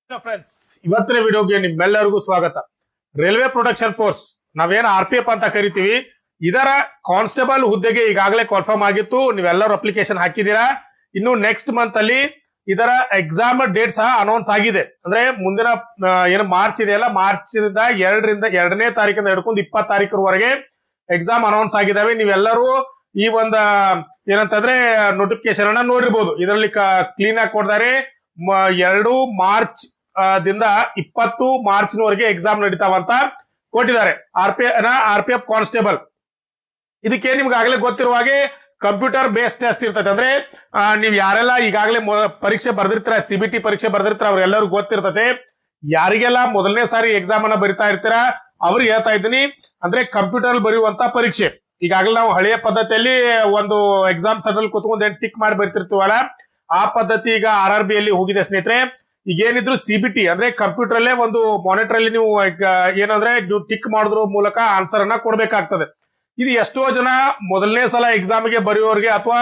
Friends, ಇವತ್ತಿನ ವಿಡಿಯೋಗೆ ನಿಮ್ಮೆಲ್ಲರಿಗೂ ಸ್ವಾಗತ. ರೈಲ್ವೆ ಪ್ರೊಡಕ್ಷನ್ ಫೋರ್ಸ್ ನಾವೇನು RPF ಅಂತ ಕರಿತೀವಿ, ಇದರ ಕಾನ್ಸ್ಟೇಬಲ್ ಹುದ್ದೆಗೆ ಈಗಾಗಲೇ ಕನ್ಫರ್ಮ್ ಆಗಿತ್ತು. ನೀವೆಲ್ಲರೂ ಅಪ್ಲಿಕೇಶನ್ ಹಾಕಿದೀರಾ. ಇನ್ನು ನೆಕ್ಸ್ಟ್ ಮಂತ್ ಅಲ್ಲಿ ಇದರ ಎಕ್ಸಾಮ್ ಡೇಟ್ ಸಹ ಅನೌನ್ಸ್ ಆಗಿದೆ. ಅಂದ್ರೆ ಮುಂದಿನ ಏನು ಮಾರ್ಚ್ ಇದೆಯಲ್ಲ, ಮಾರ್ಚ್ 2ನೇ ತಾರೀಕಿಂದ ಹಿಡ್ಕೊಂಡು 20 ತಾರೀಕರವರೆಗೆ ಎಕ್ಸಾಮ್ ಅನೌನ್ಸ್ ಆಗಿದಾವೆ. ನೀವೆಲ್ಲರೂ ಈ ಒಂದು ಏನಂತಂದ್ರೆ ನೋಟಿಫಿಕೇಶನ್ ಅನ್ನ ನೋಡಿರ್ಬೋದು. ಇದರಲ್ಲಿ ಕ್ಲೀನ್ ಆಗಿ ಕೊಡ್ತಾರೆ. 2 ಮಾರ್ಚ್ ದಿಂದ 20 ಮಾರ್ಚ್ನವರೆಗೆ ಎಕ್ಸಾಮ್ ನಡೀತಾವಂತ ಕೊಟ್ಟಿದ್ದಾರೆ. RPF ಕಾನ್ಸ್ಟೇಬಲ್ ಇದಕ್ಕೆ ನಿಮ್ಗೆ ಆಗ್ಲೇ ಗೊತ್ತಿರುವ ಹಾಗೆ ಕಂಪ್ಯೂಟರ್ ಬೇಸ್ಡ್ ಟೆಸ್ಟ್ ಇರ್ತದೆ. ಅಂದ್ರೆ ನೀವ್ ಯಾರೆಲ್ಲ ಈಗಾಗಲೇ ಪರೀಕ್ಷೆ ಬರ್ದಿರ್ತೀರ, CBT ಪರೀಕ್ಷೆ ಬರ್ದಿರ್ತೀರ, ಅವ್ರಿಗೆಲ್ಲರೂ ಗೊತ್ತಿರ್ತದೆ. ಯಾರಿಗೆಲ್ಲ ಮೊದಲನೇ ಸಾರಿ ಎಕ್ಸಾಮ್ ಅನ್ನ ಬರಿತಾ ಇರ್ತೀರಾ ಅವ್ರಿಗೆ ಹೇಳ್ತಾ ಇದ್ದೀನಿ. ಅಂದ್ರೆ ಕಂಪ್ಯೂಟರ್ ಬರೆಯುವಂತ ಪರೀಕ್ಷೆ. ಈಗಾಗಲೇ ನಾವು ಹಳೆಯ ಪದ್ಧತಿಯಲ್ಲಿ ಒಂದು ಎಕ್ಸಾಮ್ ಸೆಂಟರ್ ಕೂತ್ಕೊಂಡು ಟಿಕ್ ಮಾಡಿ ಬರ್ತಿರ್ತೀವಲ್ಲ, ಆ ಪದ್ಧತಿ ಈಗ RRB ಅಲ್ಲಿ ಹೋಗಿದೆ ಸ್ನೇಹಿತರೆ. ಈಗ ಏನಿದ್ರು CBT ಅಂದ್ರೆ ಕಂಪ್ಯೂಟರ್ ಅಲ್ಲೇ ಒಂದು ಮಾನಿಟರ್ ಅಲ್ಲಿ ನೀವು ಏನಂದ್ರೆ ನೀವು ಟಿಕ್ ಮಾಡೋದ್ರ ಮೂಲಕ ಆನ್ಸರ್ ಅನ್ನ ಕೊಡ್ಬೇಕಾಗ್ತದೆ. ಇದು ಎಷ್ಟೋ ಜನ ಮೊದಲನೇ ಸಲ ಎಕ್ಸಾಮ್ ಗೆ ಬರೆಯೋರ್ಗೆ ಅಥವಾ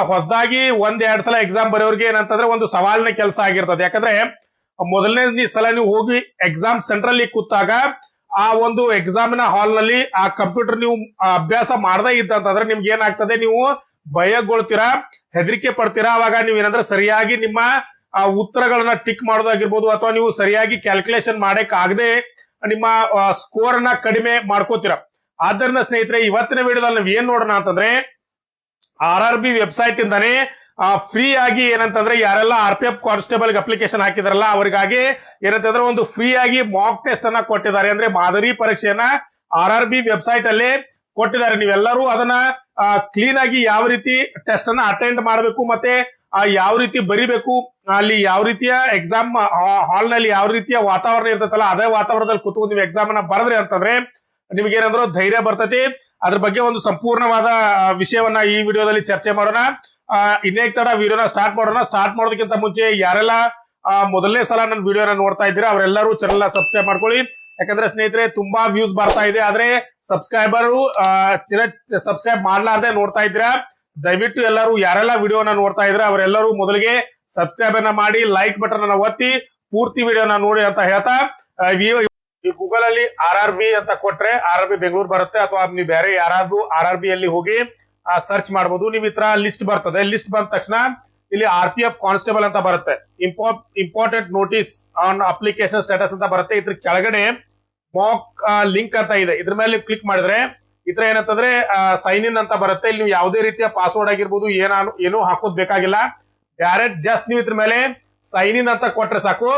ಹೊಸದಾಗಿ 1-2 ಸಲ ಎಕ್ಸಾಮ್ ಬರೆಯೋರ್ಗೆ ಏನಂತಂದ್ರೆ ಒಂದು ಸವಾಲಿನ ಕೆಲಸ ಆಗಿರ್ತದೆ. ಯಾಕಂದ್ರೆ ಮೊದಲನೇ ಸಲ ನೀವು ಹೋಗಿ ಎಕ್ಸಾಮ್ ಸೆಂಟರ್ ಅಲ್ಲಿ ಕೂತಾಗ ಆ ಒಂದು ಎಕ್ಸಾಮಿನ ಹಾಲ್ ನಲ್ಲಿ ಆ ಕಂಪ್ಯೂಟರ್ ನೀವು ಅಭ್ಯಾಸ ಮಾಡದೇ ಇದ್ದಂತಂದ್ರೆ ನಿಮ್ಗೆ ಏನಾಗ್ತದೆ, ನೀವು ಭಯಗೊಳ್ತೀರಾ, ಹೆದರಿಕೆ ಪಡ್ತೀರಾ. ಅವಾಗ ನೀವು ಏನಂದ್ರೆ ಸರಿಯಾಗಿ ನಿಮ್ಮ ಉತ್ತರಗಳನ್ನ ಟಿಕ್ ಮಾಡೋದಾಗಿರ್ಬೋದು ಅಥವಾ ನೀವು ಸರಿಯಾಗಿ ಕ್ಯಾಲ್ಕುಲೇಷನ್ ಮಾಡಕ್ ಆಗದೆ ನಿಮ್ಮ ಸ್ಕೋರ್ ಅನ್ನ ಕಡಿಮೆ ಮಾಡ್ಕೋತೀರಾ. ಆದ್ದರಿಂದ ಸ್ನೇಹಿತರೆ, ಇವತ್ತಿನ ವಿಡಿಯೋದಲ್ಲಿ ನಾವು ಏನ್ ನೋಡೋಣ ಅಂತಂದ್ರೆ RRB ವೆಬ್ಸೈಟ್ ಇಂದಾನೆ ಫ್ರೀ ಆಗಿ ಏನಂತಂದ್ರೆ ಯಾರೆಲ್ಲ RPF ಕಾನ್ಸ್ಟೇಬಲ್ ಅಪ್ಲಿಕೇಶನ್ ಹಾಕಿದಾರಲ್ಲ ಅವರಿಗಾಗಿ ಏನಂತಂದ್ರೆ ಒಂದು ಫ್ರೀ ಆಗಿ ಮಾಕ್ ಟೆಸ್ಟ್ ಅನ್ನ ಕೊಟ್ಟಿದ್ದಾರೆ. ಅಂದ್ರೆ ಮಾದರಿ ಪರೀಕ್ಷೆಯನ್ನ RRB ವೆಬ್ಸೈಟ್ ಅಲ್ಲಿ ಕೊಟ್ಟಿದ್ದಾರೆ. ನೀವೆಲ್ಲರೂ ಅದನ್ನ ಕ್ಲೀನ್ ಆಗಿ ಯಾವ ರೀತಿ ಟೆಸ್ಟ್ ಅನ್ನ ಅಟೆಂಡ್ ಮಾಡಬೇಕು, ಮತ್ತೆ ಯಾವ ರೀತಿ ಬರಿಬೇಕು, ಅಲ್ಲಿ ಯಾವ ರೀತಿಯ ಎಕ್ಸಾಮ್ ಹಾಲ್ ನಲ್ಲಿ ಯಾವ ರೀತಿಯ ವಾತಾವರಣ ಇರ್ತೈತಲ್ಲ ಅದೇ ವಾತಾವರಣದಲ್ಲಿ ಕೂತ್ಕೊಂಡು ನೀವು ಎಕ್ಸಾಮ್ ಅನ್ನ ಬರೆದ್ರಿ ಅಂತಂದ್ರೆ ನಿಮ್ಗೆ ಏನಂದ್ರೆ ಧೈರ್ಯ ಬರ್ತೈತಿ. ಅದ್ರ ಬಗ್ಗೆ ಒಂದು ಸಂಪೂರ್ಣವಾದ ವಿಷಯವನ್ನ ಈ ವಿಡಿಯೋದಲ್ಲಿ ಚರ್ಚೆ ಮಾಡೋಣ. ಇನ್ನೇಕ್ ತರ ವಿಡಿಯೋನ ಸ್ಟಾರ್ಟ್ ಮಾಡೋಣ. ಸ್ಟಾರ್ಟ್ ಮಾಡೋದಕ್ಕಿಂತ ಮುಂಚೆ ಯಾರೆಲ್ಲ ಮೊದಲನೇ ಸಲ ನನ್ನ ವಿಡಿಯೋನ ನೋಡ್ತಾ ಇದ್ದೀರಾ ಅವರೆಲ್ಲರೂ ಚಾನೆಲ್ ಸಬ್ಸ್ಕ್ರೈಬ್ ಮಾಡ್ಕೊಳ್ಳಿ. ಯಾಕಂದ್ರೆ ಸ್ನೇಹಿತರೆ ತುಂಬಾ ವ್ಯೂಸ್ ಬರ್ತಾ ಇದೆ, ಆದ್ರೆ ಸಬ್ಸ್ಕ್ರೈಬ್ ಮಾಡ್ಲಾರ್ದೆ ನೋಡ್ತಾ ಇದ್ದೀರಾ. ದಯವಿಟ್ಟು ಎಲ್ಲರೂ ಯಾರೆಲ್ಲ ವಿಡಿಯೋನ ನೋಡ್ತಾ ಇದ್ರೆ ಅವರೆಲ್ಲರೂ ಮೊದಲಿಗೆ ಸಬ್ಸ್ಕ್ರೈಬ್ ಅನ್ನ ಮಾಡಿ, ಲೈಕ್ ಬಟನ್ ಅನ್ನ ಒತ್ತಿ ಪೂರ್ತಿ ವಿಡಿಯೋನ ನೋಡಿ ಅಂತ ಹೇಳ್ತಾ, ಗೂಗಲ್ ಅಲ್ಲಿ RRB ಅಂತ ಕೊಟ್ರೆ RRB ಬೆಂಗಳೂರು ಬರುತ್ತೆ, ಅಥವಾ ನೀವು ಬೇರೆ ಯಾರಾದ್ರೂ RRB ಅಲ್ಲಿ ಹೋಗಿ ಸರ್ಚ್ ಮಾಡಬಹುದು. ನೀವು ಈ ತರ ಲಿಸ್ಟ್ ಬರ್ತದೆ. ಲಿಸ್ಟ್ ಬಂದ ತಕ್ಷಣ ಇಲ್ಲಿ RPF ಕಾನ್ಸ್ಟೇಬಲ್ ಅಂತ ಬರುತ್ತೆ. Important notice on application status ಅಂತ ಬರುತ್ತೆ. ಇದ್ರ ಕೆಳಗಡೆ ಮಾಕ್ ಲಿಂಕ್ ಅಂತ ಇದೆ. ಇದ್ರ ಮೇಲೆ ಕ್ಲಿಕ್ ಮಾಡಿದ್ರೆ ಈ ತರ ಏನಂತಂದ್ರೆ ಸೈನ್ ಇನ್ ಅಂತ ಬರುತ್ತೆ. ಇಲ್ಲಿ ನೀವು ಯಾವುದೇ ರೀತಿಯ ಪಾಸ್ವರ್ಡ್ ಆಗಿರ್ಬೋದು ಏನು ಹಾಕೋದ್ ಬೇಕಾಗಿಲ್ಲ. ಡೈರೆಕ್ಟ್ ಜಸ್ಟ್ ನೀವು ಇದ್ರ ಮೇಲೆ ಸೈನ್ ಇನ್ ಅಂತ ಕೊಟ್ರೆ ಸಾಕು,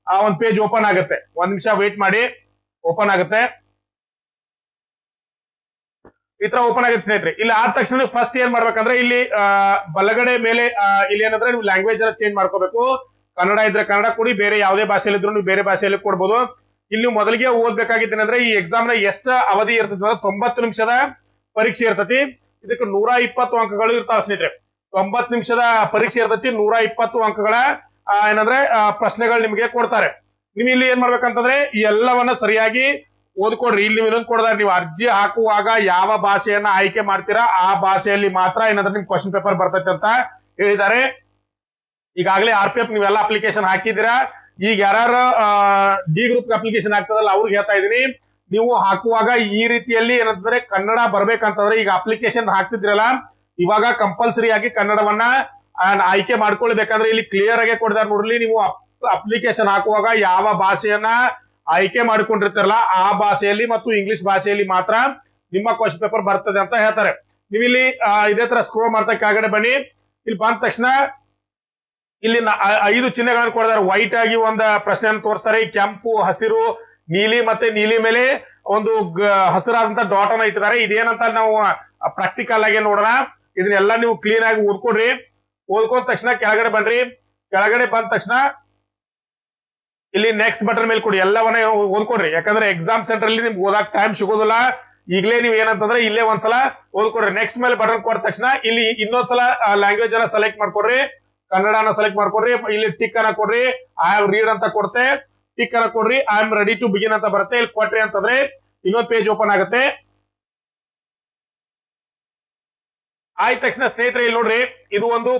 ಆ ಒಂದ್ ಪೇಜ್ ಓಪನ್ ಆಗುತ್ತೆ. 1 ನಿಮಿಷ ವೇಟ್ ಮಾಡಿ, ಓಪನ್ ಆಗುತ್ತೆ. ಈ ತರ ಓಪನ್ ಆಗುತ್ತೆ ಸ್ನೇಹಿತರೆ. ಇಲ್ಲಿ ಆದ ತಕ್ಷಣ ನೀವು ಫಸ್ಟ್ ಏನ್ ಮಾಡ್ಬೇಕಂದ್ರೆ ಇಲ್ಲಿ ಬಲಗಡೆ ಮೇಲೆ ಇಲ್ಲಿ ಏನಂದ್ರೆ ನೀವು ಲ್ಯಾಂಗ್ವೇಜ್ ಅನ್ನ ಚೇಂಜ್ ಮಾಡ್ಕೋಬೇಕು. ಕನ್ನಡ ಇದ್ರೆ ಕನ್ನಡ ಕೊಡಿ, ಬೇರೆ ಯಾವುದೇ ಭಾಷೆಯಲ್ಲಿ ಇದ್ರು ನೀವು ಬೇರೆ ಭಾಷೆಯಲ್ಲಿ ಕೊಡ್ಬೋದು. ಇಲ್ಲಿ ನೀವು ಮೊದಲಿಗೆ ಓದ್ಬೇಕಾಗಿದ್ದೇನೆಂದ್ರೆ ಈ ಎಕ್ಸಾಮ್ ನ ಎಷ್ಟು ಅವಧಿ ಇರ್ತದೆ ಅಂದ್ರೆ 90 ನಿಮಿಷದ ಪರೀಕ್ಷೆ ಇರ್ತತಿ. ಇದಕ್ಕೆ 120 ಅಂಕಗಳು ಇರ್ತಾವ ಸ್ನೇಹಿತರೆ. 90 ನಿಮಿಷದ ಪರೀಕ್ಷೆ ಇರ್ತತಿ, 120 ಅಂಕಗಳ ಏನಂದ್ರೆ ಪ್ರಶ್ನೆಗಳು ನಿಮಗೆ ಕೊಡ್ತಾರೆ. ನೀವು ಇಲ್ಲಿ ಏನ್ ಮಾಡ್ಬೇಕಂತಂದ್ರೆ ಈ ಎಲ್ಲವನ್ನ ಸರಿಯಾಗಿ ಓದ್ಕೊಡ್ರಿ. ಇಲ್ಲಿ ನೀವು ಇನ್ನೊಂದು ಕೊಡ್ತಾರೆ, ನೀವು ಅರ್ಜಿ ಹಾಕುವಾಗ ಯಾವ ಭಾಷೆಯನ್ನ ಆಯ್ಕೆ ಮಾಡ್ತೀರಾ ಆ ಭಾಷೆಯಲ್ಲಿ ಮಾತ್ರ ಏನಂದ್ರೆ ನಿಮ್ ಕ್ವಶನ್ ಪೇಪರ್ ಬರ್ತೈತೆ ಅಂತ ಹೇಳಿದ್ದಾರೆ. ಈಗಾಗಲೇ RPF ನೀವೆಲ್ಲ ಅಪ್ಲಿಕೇಶನ್ ಹಾಕಿದ್ದೀರಾ. ಈಗ ಯಾರು D ಗ್ರೂಪ್ ಅಪ್ಲಿಕೇಶನ್ ಆಗ್ತದಲ್ಲ ಅವ್ರಿಗೆ ಹೇಳ್ತಾ ಇದೀನಿ, ನೀವು ಹಾಕುವಾಗ ಈ ರೀತಿಯಲ್ಲಿ ಏನಂತಂದ್ರೆ ಕನ್ನಡ ಬರ್ಬೇಕಂತಂದ್ರೆ ಈಗ ಅಪ್ಲಿಕೇಶನ್ ಹಾಕ್ತಿದ್ರಲ್ಲ ಇವಾಗ ಕಂಪಲ್ಸರಿ ಆಗಿ ಕನ್ನಡವನ್ನ ಆಯ್ಕೆ ಮಾಡ್ಕೊಳ್ಬೇಕಂದ್ರೆ ಇಲ್ಲಿ ಕ್ಲಿಯರ್ ಆಗಿ ಕೊಡ್ತಾರೆ ನೋಡ್ರಿ. ನೀವು ಅಪ್ಲಿಕೇಶನ್ ಹಾಕುವಾಗ ಯಾವ ಭಾಷೆಯನ್ನ ಆಯ್ಕೆ ಮಾಡ್ಕೊಂಡಿರ್ತಾರಲ್ಲ ಆ ಭಾಷೆಯಲ್ಲಿ ಮತ್ತು ಇಂಗ್ಲಿಷ್ ಭಾಷೆಯಲ್ಲಿ ಮಾತ್ರ ನಿಮ್ಮ ಕ್ವಶನ್ ಪೇಪರ್ ಬರ್ತದೆ ಅಂತ ಹೇಳ್ತಾರೆ. ನೀವು ಇಲ್ಲಿ ಇದೇ ತರ ಸ್ಕ್ರೋಲ್ ಮಾಡ್ತಾ ಕೆಳಗಡೆ ಬನ್ನಿ. ಇಲ್ಲಿ ಬಂದ ತಕ್ಷಣ ಇಲ್ಲಿ 5 ಚಿಹ್ನೆಗಳನ್ನು ಕೊಡ್ತಾರೆ. ವೈಟ್ ಆಗಿ ಒಂದು ಪ್ರಶ್ನೆಯನ್ನು ತೋರಿಸ್ತಾರೆ. ಕೆಂಪು, ಹಸಿರು, ನೀಲಿ ಮತ್ತೆ ನೀಲಿ ಮೇಲೆ ಒಂದು ಹಸಿರಾದಂತ ಡಾಟ್ ಅನ್ನ ಇಟ್ಟಿದ್ದಾರೆ. ಇದೇನಂತ ನಾವು ಪ್ರಾಕ್ಟಿಕಲ್ ಆಗಿ ನೋಡೋಣ. ಇದನ್ನೆಲ್ಲ ನೀವು ಕ್ಲೀನ್ ಆಗಿ ಓದ್ಕೊಡ್ರಿ. ಓದ್ಕೊಂಡ ತಕ್ಷಣ ಕೆಳಗಡೆ ಬನ್ರಿ. ಕೆಳಗಡೆ ಬಂದ ತಕ್ಷಣ ಇಲ್ಲಿ ನೆಕ್ಸ್ಟ್ ಬಟನ್ ಮೇಲೆ ಕೊಡಿ. ಎಲ್ಲವನ್ನ ಓದ್ಕೊಡ್ರಿ. ಯಾಕಂದ್ರೆ ಎಕ್ಸಾಮ್ ಸೆಂಟರ್ ಅಲ್ಲಿ ನಿಮ್ಗೆ ಓದಾಕ್ ಟೈಮ್ ಸಿಗೋದಿಲ್ಲ. ಈಗಲೇ ನೀವು ಏನಂತಂದ್ರೆ ಇಲ್ಲೇ ಒಂದ್ಸಲ ಓದ್ಕೊಡ್ರಿ. ನೆಕ್ಸ್ಟ್ ಮೇಲೆ ಬಟನ್ ಕೊಟ್ಟ ತಕ್ಷಣ ಇಲ್ಲಿ ಇನ್ನೊಂದ್ಸಲ ಲ್ಯಾಂಗ್ವೇಜ್ ಅನ್ನ ಸೆಲೆಕ್ಟ್ ಮಾಡ್ಕೊಡ್ರಿ. ಕನ್ನಡನ ಸೆಲೆಕ್ಟ್ ಮಾಡ್ಕೊಡ್ರಿ. ಇಲ್ಲಿ ಟಿಕ್ ಅನ್ನ ಕೊಡ್ರಿ. ಐ ಹ್ಯಾವ್ ರೀಡ್ ಅಂತ ಕೊಡ್ತೆ. ಟಿಕ್ ಅನ್ನ ಕೊಡ್ರಿ. I am ready to begin ಅಂತ ಬರುತ್ತೆ. ಇಲ್ಲಿ ಕೊಟ್ರಿ ಅಂತಂದ್ರೆ ಇನ್ನೊಂದು ಪೇಜ್ ಓಪನ್ ಆಗುತ್ತೆ. ಆಯ್ತ ತಕ್ಷಣ ಸ್ನೇಹಿತರೆ ಇಲ್ಲಿ ನೋಡ್ರಿ, ಇದು ಒಂದು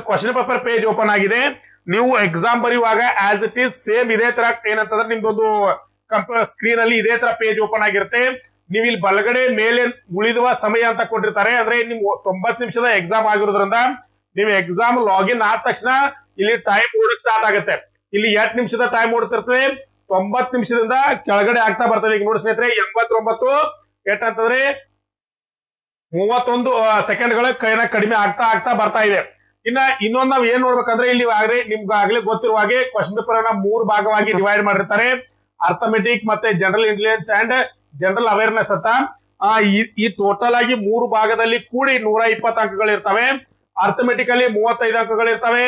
ಕ್ವಶನ್ ಪೇಪರ್ ಪೇಜ್ ಓಪನ್ ಆಗಿದೆ. ನೀವು ಎಕ್ಸಾಮ್ ಬರೆಯುವಾಗ ಆಸ್ ಇಟ್ ಈಸ್ ಸೇಮ್ ಇದೇ ತರ ಏನಂತಂದ್ರೆ ನಿಮ್ದೊಂದು ಕಂಪ್ಯೂಟರ್ ಸ್ಕ್ರೀನ್ ಅಲ್ಲಿ ಇದೇ ತರ ಪೇಜ್ ಓಪನ್ ಆಗಿರುತ್ತೆ. ನೀವು ಇಲ್ಲಿ ಬಲಗಡೆ ಮೇಲೆ ಉಳಿದುವ ಸಮಯ ಅಂತ ಕೊಟ್ಟಿರ್ತಾರೆ. ಅಂದ್ರೆ ನಿಮ್ 90 ನಿಮಿಷದ ಎಕ್ಸಾಮ್ ಆಗಿರೋದ್ರಿಂದ ನೀವು ಎಕ್ಸಾಮ್ ಲಾಗಿನ್ ಆದ ತಕ್ಷಣ ಇಲ್ಲಿ ಟೈಮ್ ಓಡಕ್ ಸ್ಟಾರ್ಟ್ ಆಗುತ್ತೆ. ಇಲ್ಲಿ 8 ನಿಮಿಷದ ಟೈಮ್ ಓಡ್ತಿರ್ತದೆ. 90 ನಿಮಿಷದಿಂದ ಕೆಳಗಡೆ ಆಗ್ತಾ ಬರ್ತದೆ. ಈಗ ನೋಡಿ ಸ್ನೇಹಿತರೆ 89 ಎಷ್ಟಂತಂದ್ರೆ 31 ಸೆಕೆಂಡ್ಗಳ ಕಡಿಮೆ ಆಗ್ತಾ ಆಗ್ತಾ ಬರ್ತಾ ಇದೆ. ಇನ್ನೊಂದು ನಾವ್ ಏನ್ ನೋಡ್ಬೇಕಂದ್ರೆ ಇಲ್ಲಿ ನಿಮ್ಗೆ ಆಗ್ಲೇ ಗೊತ್ತಿರುವ ಹಾಗೆ ಕ್ವಶನ್ ಪೇಪರ್ ಅನ್ನ 3 ಭಾಗವಾಗಿ ಡಿವೈಡ್ ಮಾಡಿರ್ತಾರೆ. ಅರ್ಥಮೆಟಿಕ್ ಮತ್ತೆ general intelligence and general awareness ಅಂತ. ಈ ಟೋಟಲ್ ಆಗಿ 3 ಭಾಗದಲ್ಲಿ ಕೂಡಿ 120 ಅಂಕಗಳು ಇರ್ತವೆ. ಅರ್ಥಮೆಟಿಕ್ ಅಲ್ಲಿ 35 ಅಂಕಗಳು ಇರ್ತವೆ.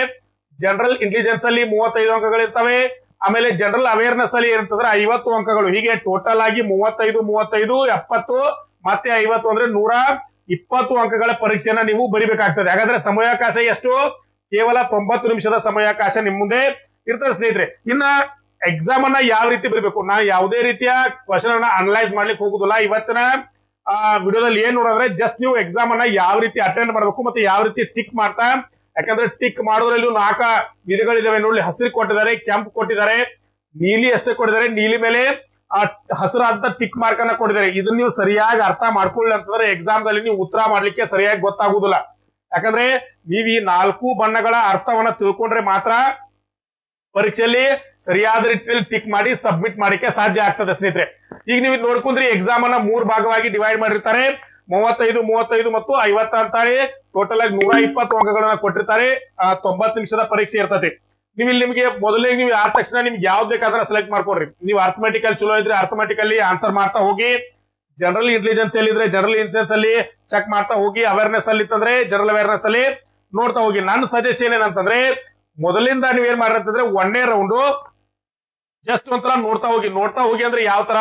ಜನರಲ್ ಇಂಟೆಲಿಜೆನ್ಸ್ ಅಲ್ಲಿ 35 ಅಂಕಗಳು ಇರ್ತವೆ. ಆಮೇಲೆ ಜನರಲ್ ಅವೇರ್ನೆಸ್ ಅಲ್ಲಿ ಏನಂತಂದ್ರೆ 50 ಅಂಕಗಳು. ಹೀಗೆ ಟೋಟಲ್ ಆಗಿ 35, 70 ಮತ್ತೆ 50 ಅಂದ್ರೆ 120 ಅಂಕಗಳ ಪರೀಕ್ಷೆನ ನೀವು ಬರಿಬೇಕಾಗ್ತದೆ. ಹಾಗಾದ್ರೆ ಸಮಯಾವಕಾಶ ಎಷ್ಟು? ಕೇವಲ 90 ನಿಮಿಷದ ಸಮಯಾವಕಾಶ ನಿಮ್ ಮುಂದೆ ಇರ್ತದೆ ಸ್ನೇಹಿತರೆ. ಇನ್ನ ಎಕ್ಸಾಮ್ ಅನ್ನ ಯಾವ ರೀತಿ ಬರಬೇಕು, ನಾ ಯಾವುದೇ ರೀತಿಯ ಕ್ವಶನ್ ಅನ್ನ ಅನಲೈಸ್ ಮಾಡ್ಲಿಕ್ಕೆ ಹೋಗುದಿಲ್ಲ. ಇವತ್ತಿನ ವಿಡಿಯೋದಲ್ಲಿ ಏನ್ ನೋಡಿದ್ರೆ ಜಸ್ಟ್ ನೀವು ಎಕ್ಸಾಮ್ ಅನ್ನ ಯಾವ ರೀತಿ ಅಟೆಂಡ್ ಮಾಡಬೇಕು ಮತ್ತೆ ಯಾವ ರೀತಿ ಟಿಕ್ ಮಾಡ್ತಾ, ಯಾಕಂದ್ರೆ ಟಿಕ್ ಮಾಡೋದ್ರಲ್ಲಿ 4 ವಿಧಗಳಿದಾವೆ ನೋಡಿ. ಹಸಿರು ಕೊಟ್ಟಿದ್ದಾರೆ, ಕೆಂಪು ಕೊಟ್ಟಿದ್ದಾರೆ, ನೀಲಿ ಅಷ್ಟೇ ಕೊಟ್ಟಿದ್ದಾರೆ. ನೀಲಿ ಮೇಲೆ ಹಸಿರಾದ ಟಿಕ್ ಮಾರ್ಕ್ ಅನ್ನ ಕೊಟ್ಟಿದ್ದಾರೆ. ಇದನ್ನ ನೀವು ಸರಿಯಾಗಿ ಅರ್ಥ ಮಾಡ್ಕೊಳ್ಳಿ ಅಂತಂದ್ರೆ ಎಕ್ಸಾಮ್ ದಲ್ಲಿ ನೀವು ಉತ್ತರ ಮಾಡ್ಲಿಕ್ಕೆ ಸರಿಯಾಗಿ ಗೊತ್ತಾಗುದಿಲ್ಲ. ಯಾಕಂದ್ರೆ ನೀವು ಈ 4 ಬಣ್ಣಗಳ ಅರ್ಥವನ್ನ ತಿಳ್ಕೊಂಡ್ರೆ ಮಾತ್ರ ಪರೀಕ್ಷೆಯಲ್ಲಿ ಸರಿಯಾದ ರೀತಿಯಲ್ಲಿ ಟಿಕ್ ಮಾಡಿ ಸಬ್ಮಿಟ್ ಮಾಡಿಕ್ಕೆ ಸಾಧ್ಯ ಆಗ್ತದೆ ಸ್ನೇಹಿತರೆ. ಈಗ ನೀವು ನೋಡ್ಕೊಂಡ್ರಿ ಎಕ್ಸಾಮ್ ಅನ್ನ 3 ಭಾಗವಾಗಿ ಡಿವೈಡ್ ಮಾಡಿರ್ತಾರೆ. 35 ಮತ್ತು 50 ಅಂತಾರೆ. ಟೋಟಲ್ ಆಗಿ 120 ಅಂಕಗಳನ್ನ ಕೊಟ್ಟಿರ್ತಾರೆ. 90 ನಿಮಿಷದ ಪರೀಕ್ಷೆ ಇರ್ತದೆ. ನೀವು ಇಲ್ಲಿ ನಿಮಗೆ ಮೊದಲೇ ನೀವು ಆದ ತಕ್ಷಣ ನಿಮ್ಗೆ ಯಾವ್ದು ಬೇಕಾದ್ರೆ ಸೆಲೆಕ್ಟ್ ಮಾಡ್ಕೊಡ್ರಿ. ನೀವು ಅರ್ಥಮೆಟಿಕಲ್ ಚಲೋ ಇದ್ರೆ ಅರ್ಥಮೆಟಿಕಲ್ಲಿ ಆನ್ಸರ್ ಮಾಡ್ತಾ ಹೋಗಿ. ಜನರಲ್ ಇಂಟೆಲಿಜೆನ್ಸ್ ಅಲ್ಲಿ ಇದ್ರೆ ಜನರಲ್ ಇಂಟೆಲಿಜೆನ್ಸ್ ಅಲ್ಲಿ ಚೆಕ್ ಮಾಡ್ತಾ ಹೋಗಿ. ಅವೇರ್ನೆಸ್ ಅಲ್ಲಿ ಇತ್ತಂದ್ರೆ ಜನರಲ್ ಅವೇರ್ನೆಸ್ ಅಲ್ಲಿ ನೋಡ್ತಾ ಹೋಗಿ. ನನ್ನ ಸಜೆಷನ್ ಏನಂತಂದ್ರೆ ಮೊದಲಿಂದ ನೀವ್ ಏನ್ ಮಾಡ್ರಂತಂದ್ರೆ 1ನೇ ರೌಂಡ್ ಜಸ್ಟ್ ಒಂಥರ ನೋಡ್ತಾ ಹೋಗಿ ಅಂದ್ರೆ ಯಾವ ತರ